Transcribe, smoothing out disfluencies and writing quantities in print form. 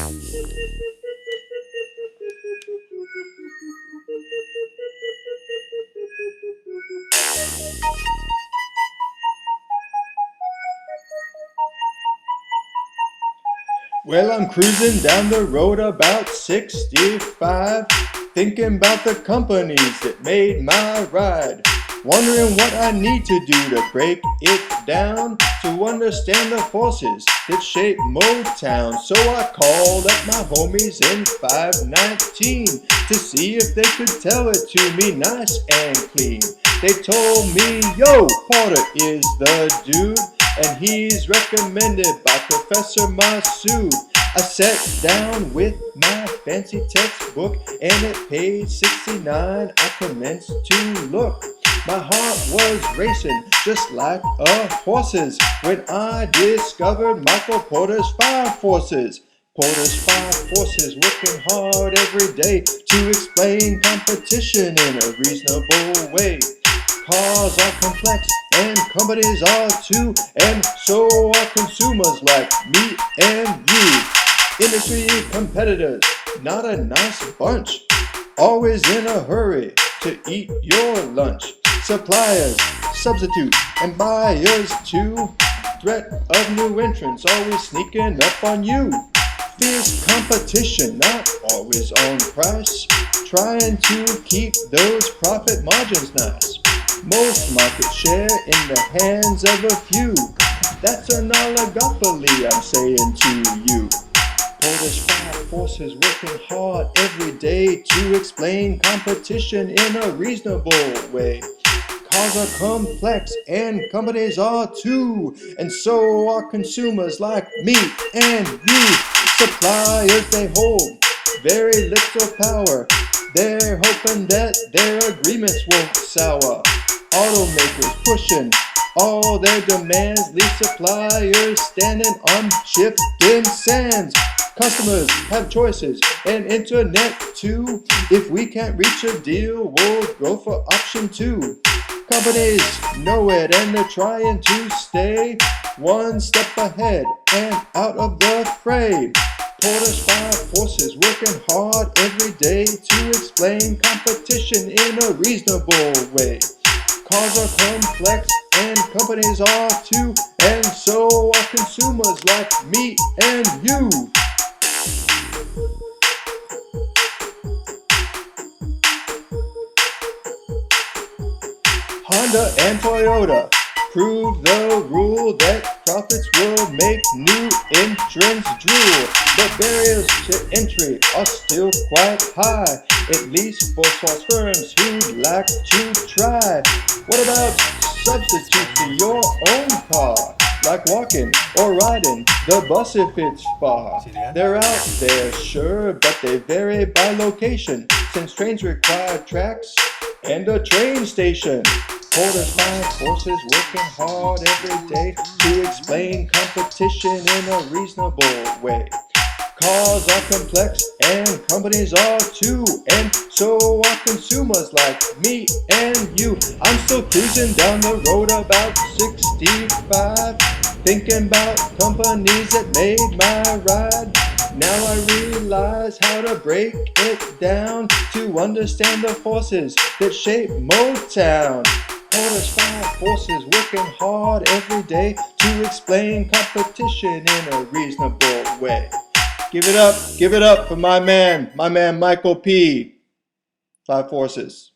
Well, I'm cruising down the road about 65, thinking about the companies that made my ride, wondering what I need to do to break it down, to understand the forces that shape Motown. So I called up my homies in 519 to see if they could tell it to me nice and clean. They told me, yo, Porter is the dude, and he's recommended by Professor Masood. I sat down with my fancy textbook, and at page 69 I commenced to look. My heart was racing just like a horse's when I discovered Michael Porter's 5 forces. Porter's 5 forces, working hard every day to explain competition in a reasonable way. Cars are complex and companies are too, and so are consumers like me and you. Industry competitors, not a nice bunch, always in a hurry to eat your lunch. Suppliers, substitutes, and buyers too. Threat of new entrants always sneaking up on you. Fierce competition, not always on price, trying to keep those profit margins nice. Most market share in the hands of a few. That's an oligopoly, I'm saying to you. Porter's 5 forces, working hard every day to explain competition in a reasonable way. Cars are complex and companies are too, and so are consumers like me and you. Suppliers, they hold very little power. They're hoping that their agreements won't sour. Automakers pushing all their demands, leave suppliers standing on shifting sands. Customers have choices and internet too. If we can't reach a deal, we'll go for option 2. Companies know it and they're trying to stay one step ahead and out of the fray. Porter's 5 forces, working hard every day to explain competition in a reasonable way. Cars are complex and companies are too, and so are consumers like me and you. Honda and Toyota prove the rule that profits will make new entrants drool. The barriers to entry are still quite high, at least for small firms who'd like to try. What about substitutes to your own car, like walking or riding the bus if it's far? They're out there, sure, but they vary by location, since trains require tracks and a train station. Porter's 5 forces, working hard every day to explain competition in a reasonable way. Cars are complex and companies are too, and so are consumers like me and you. I'm still cruising down the road about 65, thinking about companies that made my ride. Now I realize how to break it down to understand the forces that shape Motown. Porter's 5 forces, working hard every day to explain competition in a reasonable way. Give it up for my man Michael P. 5 forces.